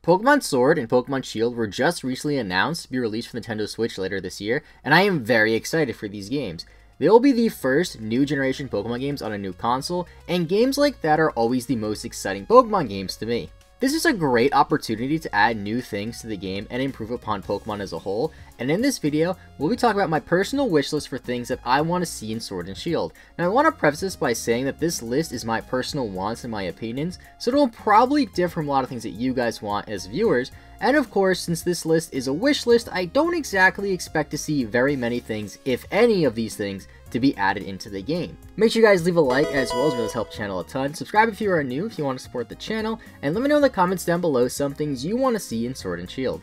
Pokemon Sword and Pokemon Shield were just recently announced to be released for Nintendo Switch later this year, and I am very excited for these games. They will be the first new generation Pokemon games on a new console, and games like that are always the most exciting Pokemon games to me. This is a great opportunity to add new things to the game and improve upon Pokemon as a whole, and in this video, we'll be talking about my personal wish list for things that I want to see in Sword and Shield. Now I want to preface this by saying that this list is my personal wants and my opinions, so it will probably differ from a lot of things that you guys want as viewers, and of course, since this list is a wish list, I don't exactly expect to see very many things, if any of these things, to be added into the game. Make sure you guys leave a like as well, as it does help the channel a ton. Subscribe if you are new, if you want to support the channel, and let me know in the comments down below some things you want to see in Sword and Shield.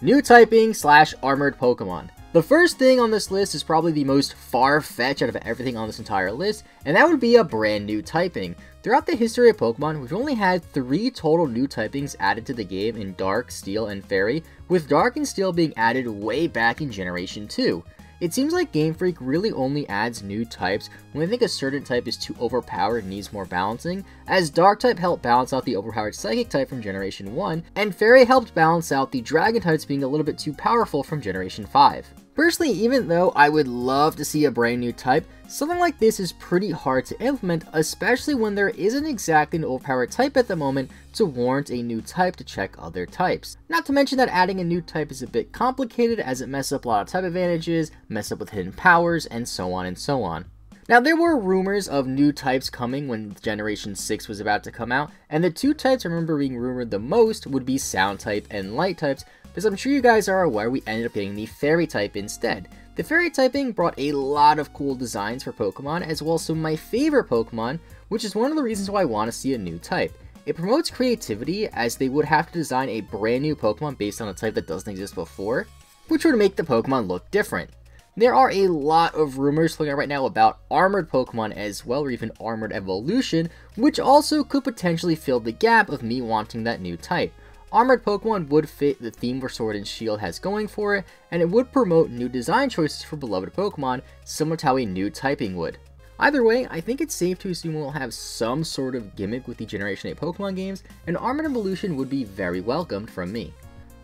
New typing / armored Pokemon. The first thing on this list is probably the most far-fetched out of everything on this entire list, and that would be a brand new typing. Throughout the history of Pokemon, we've only had 3 total new typings added to the game in Dark, Steel, and Fairy, with Dark and Steel being added way back in Generation 2. It seems like Game Freak really only adds new types when they think a certain type is too overpowered and needs more balancing, as Dark type helped balance out the overpowered Psychic type from Generation 1, and Fairy helped balance out the Dragon types being a little bit too powerful from Generation 5. Personally, even though I would love to see a brand new type, something like this is pretty hard to implement, especially when there isn't exactly an overpowered type at the moment to warrant a new type to check other types. Not to mention that adding a new type is a bit complicated, as it messes up a lot of type advantages, messes up with hidden powers, and so on and so on. Now, there were rumors of new types coming when Generation 6 was about to come out, and the 2 types I remember being rumored the most would be Sound type and Light types, as I'm sure you guys are aware, we ended up getting the Fairy type instead. The Fairy typing brought a lot of cool designs for Pokemon, as well as some of my favorite Pokemon, which is one of the reasons why I want to see a new type. It promotes creativity, as they would have to design a brand new Pokemon based on a type that doesn't exist before, which would make the Pokemon look different. There are a lot of rumors floating out right now about armored Pokemon as well, or even armored evolution, which also could potentially fill the gap of me wanting that new type. Armored Pokemon would fit the theme where Sword and Shield has going for it, and it would promote new design choices for beloved Pokemon, similar to how a new typing would. Either way, I think it's safe to assume we'll have some sort of gimmick with the Generation 8 Pokemon games, and Armored Evolution would be very welcomed from me.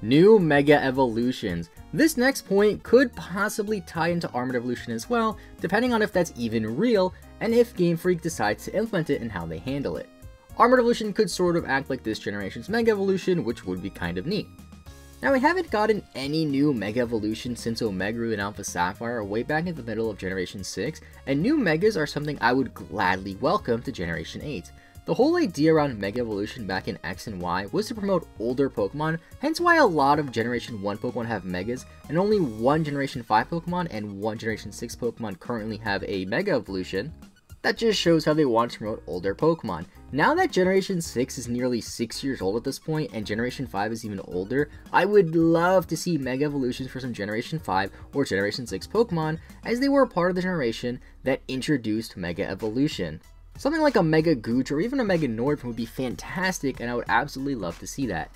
New Mega Evolutions. This next point could possibly tie into Armored Evolution as well, depending on if that's even real, and if Game Freak decides to implement it and how they handle it. Armored Evolution could sort of act like this generation's Mega Evolution, which would be kind of neat. Now, we haven't gotten any new Mega Evolution since Omega Ruby and Alpha Sapphire way back in the middle of Generation 6, and new Megas are something I would gladly welcome to Generation 8. The whole idea around Mega Evolution back in X and Y was to promote older Pokemon, hence why a lot of Generation 1 Pokemon have Megas, and only 1 Generation 5 Pokemon and 1 Generation 6 Pokemon currently have a Mega Evolution. That just shows how they want to promote older Pokemon. Now that Generation 6 is nearly 6 years old at this point, and Generation 5 is even older, I would love to see Mega Evolutions for some Generation 5 or Generation 6 Pokemon, as they were a part of the generation that introduced Mega Evolution. Something like a Mega Gooch or even a Mega Nordrum would be fantastic, and I would absolutely love to see that.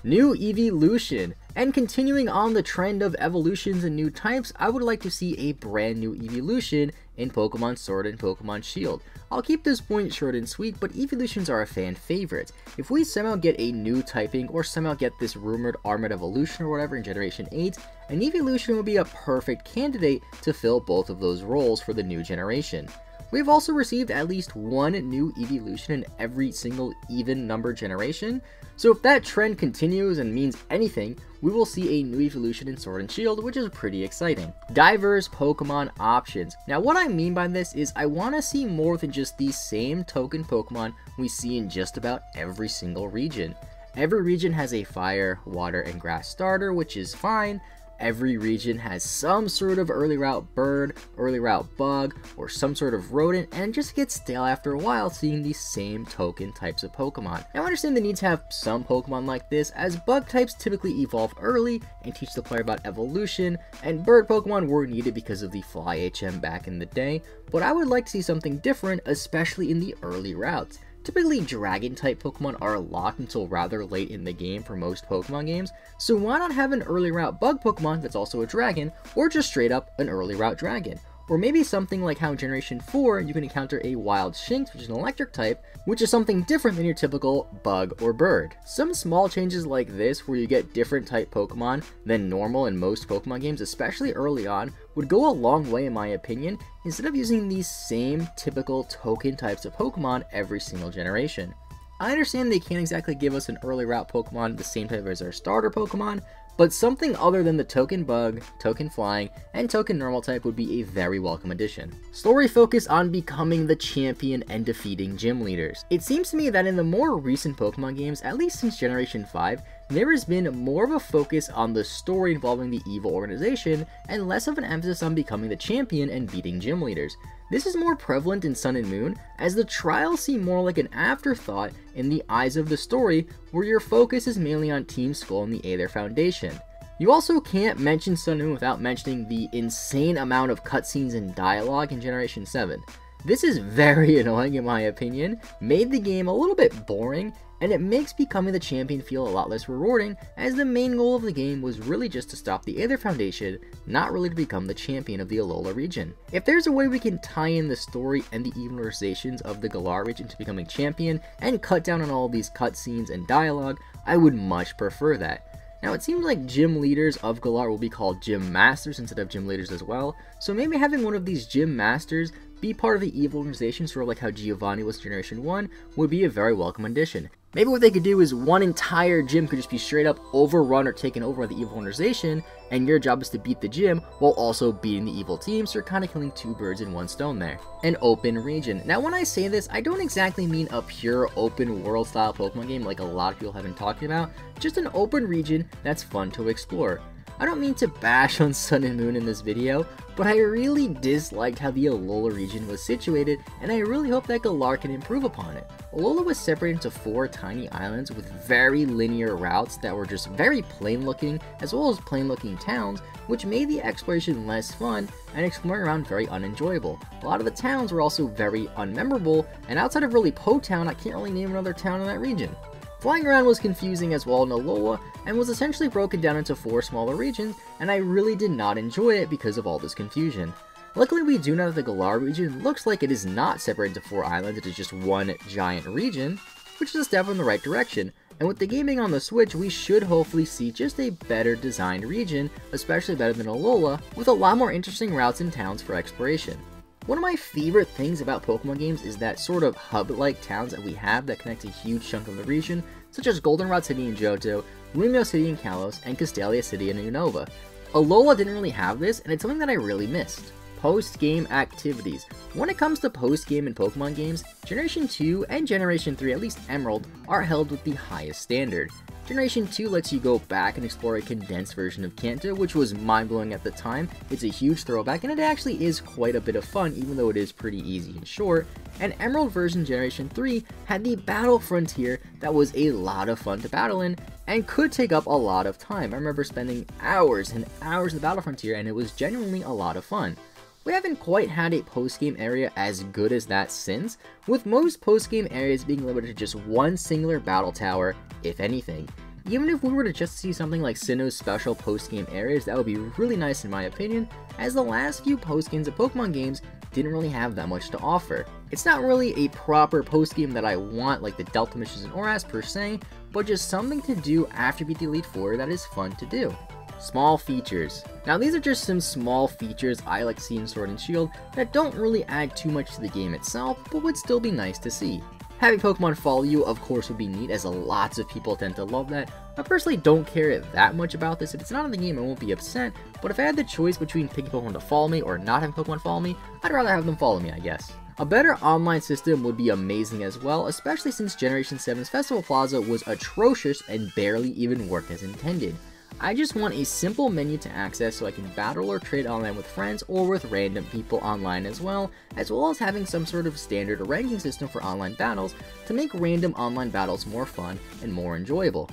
New Evolution. And continuing on the trend of evolutions and new types, I would like to see a brand new evolution in Pokemon Sword and Pokemon Shield. I'll keep this point short and sweet, but evolutions are a fan favorite. If we somehow get a new typing, or somehow get this rumored armored evolution or whatever in Generation 8, an evolution would be a perfect candidate to fill both of those roles for the new generation. We've also received at least 1 new evolution in every single even number generation, so if that trend continues and means anything, we will see a new evolution in Sword and Shield, which is pretty exciting. Diverse Pokemon options. Now, what I mean by this is I want to see more than just the same token Pokemon we see in just about every single region. Every region has a fire, water, and grass starter, which is fine. Every region has some sort of early route bird, early route bug, or some sort of rodent, and it just gets stale after a while seeing these same token types of Pokemon. Now, I understand the need to have some Pokemon like this, as bug types typically evolve early and teach the player about evolution, and bird Pokemon were needed because of the Fly HM back in the day, but I would like to see something different, especially in the early routes. Typically, Dragon-type Pokemon are locked until rather late in the game for most Pokemon games, so why not have an early route Bug Pokemon that's also a Dragon, or just straight up an early route Dragon? Or maybe something like how in Generation 4 you can encounter a Wild Shinx, which is an electric type, which is something different than your typical bug or bird. Some small changes like this, where you get different type Pokemon than normal in most Pokemon games, especially early on, would go a long way in my opinion, instead of using these same typical token types of Pokemon every single generation. I understand they can't exactly give us an early route Pokemon the same type as our starter Pokemon, but something other than the token bug, token flying, and token normal type would be a very welcome addition. Story focus on becoming the champion and defeating gym leaders. It seems to me that in the more recent Pokemon games, at least since Generation 5, there has been more of a focus on the story involving the evil organization, and less of an emphasis on becoming the champion and beating gym leaders. This is more prevalent in Sun and Moon, as the trials seem more like an afterthought in the eyes of the story, where your focus is mainly on Team Skull and the Aether Foundation. You also can't mention Sun and Moon without mentioning the insane amount of cutscenes and dialogue in Generation 7. This is very annoying in my opinion, made the game a little bit boring, and it makes becoming the champion feel a lot less rewarding, as the main goal of the game was really just to stop the Aether Foundation, not really to become the champion of the Alola region. If there's a way we can tie in the story and the evil organizations of the Galar region to becoming champion, and cut down on all these cutscenes and dialogue, I would much prefer that. Now it seems like gym leaders of Galar will be called gym masters instead of gym leaders as well, so maybe having one of these gym masters be part of the evil organization, sort of like how Giovanni was in Generation 1, would be a very welcome addition. Maybe what they could do is one entire gym could just be straight up overrun or taken over by the evil organization, and your job is to beat the gym while also beating the evil team, so you're kind of killing two birds in one stone there. An open region. Now when I say this, I don't exactly mean a pure open world style Pokemon game like a lot of people have been talking about, just an open region that's fun to explore. I don't mean to bash on Sun and Moon in this video, but I really disliked how the Alola region was situated, and I really hope that Galar can improve upon it. Alola was separated into 4 tiny islands with very linear routes that were just very plain looking, as well as plain looking towns, which made the exploration less fun and exploring around very unenjoyable. A lot of the towns were also very unmemorable, and outside of really Po Town, I can't really name another town in that region. Flying around was confusing as well in Alola, and was essentially broken down into 4 smaller regions, and I really did not enjoy it because of all this confusion. Luckily we do know that the Galar region looks like it is not separated into 4 islands, it is just one giant region, which is a step in the right direction, and with the game being on the Switch, we should hopefully see just a better designed region, especially better than Alola, with a lot more interesting routes and towns for exploration. One of my favorite things about Pokemon games is that sort of hub-like towns that we have that connect a huge chunk of the region, such as Goldenrod City in Johto, Lumio City in Kalos, and Castelia City in Unova. Alola didn't really have this, and it's something that I really missed. Post-game activities. When it comes to post-game in Pokemon games, Generation 2 and Generation 3, at least Emerald, are held with the highest standard. Generation 2 lets you go back and explore a condensed version of Kanto, which was mind-blowing at the time. It's a huge throwback, and it actually is quite a bit of fun, even though it is pretty easy and short. And Emerald version Generation 3 had the Battle Frontier that was a lot of fun to battle in, and could take up a lot of time. I remember spending hours and hours in the Battle Frontier, and it was genuinely a lot of fun. We haven't quite had a post-game area as good as that since, with most post-game areas being limited to just one singular battle tower, if anything. Even if we were to just see something like Sinnoh's special post-game areas, that would be really nice in my opinion, as the last few post-games of Pokemon games didn't really have that much to offer. It's not really a proper post-game that I want like the Delta missions in Oras per se, but just something to do after you beat the Elite Four that is fun to do. Small features. Now these are just some small features I like to see in Sword and Shield that don't really add too much to the game itself, but would still be nice to see. Having Pokemon follow you of course would be neat, as lots of people tend to love that. I personally don't care that much about this. If it's not in the game I won't be upset, but if I had the choice between picking Pokemon to follow me or not having Pokemon follow me, I'd rather have them follow me, I guess. A better online system would be amazing as well, especially since Generation 7's Festival Plaza was atrocious and barely even worked as intended. I just want a simple menu to access so I can battle or trade online with friends or with random people online as well as having some sort of standard ranking system for online battles to make random online battles more fun and more enjoyable.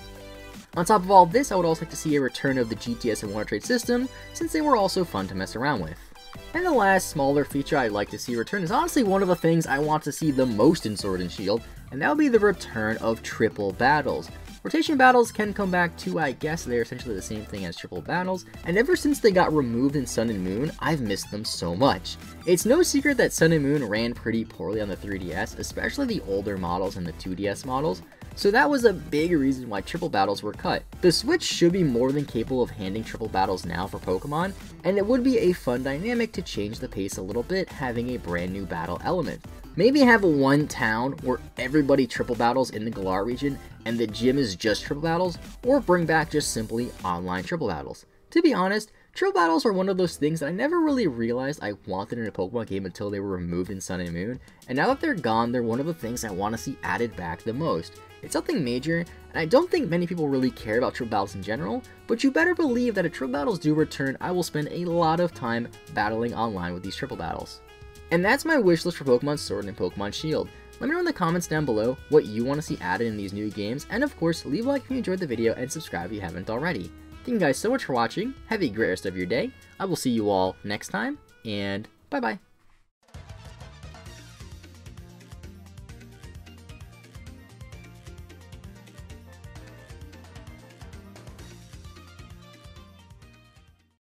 On top of all this, I would also like to see a return of the GTS and Wonder Trade system, since they were also fun to mess around with. And the last smaller feature I'd like to see return is honestly one of the things I want to see the most in Sword and Shield, and that would be the return of triple battles. Rotation battles can come back too, I guess. They're essentially the same thing as triple battles, and ever since they got removed in Sun and Moon, I've missed them so much. It's no secret that Sun and Moon ran pretty poorly on the 3DS, especially the older models and the 2DS models, so that was a big reason why triple battles were cut. The Switch should be more than capable of handling triple battles now for Pokemon, and it would be a fun dynamic to change the pace a little bit, having a brand new battle element. Maybe have one town where everybody triple battles in the Galar region and the gym is just triple battles, or bring back just simply online triple battles. To be honest, triple battles are one of those things that I never really realized I wanted in a Pokemon game until they were removed in Sun and Moon, and now that they're gone, they're one of the things I want to see added back the most. It's something major, and I don't think many people really care about triple battles in general, but you better believe that if triple battles do return, I will spend a lot of time battling online with these triple battles. And that's my wish list for Pokemon Sword and Pokemon Shield. Let me know in the comments down below what you want to see added in these new games, and of course, leave a like if you enjoyed the video and subscribe if you haven't already. Thank you guys so much for watching, have a great rest of your day, I will see you all next time, and bye bye.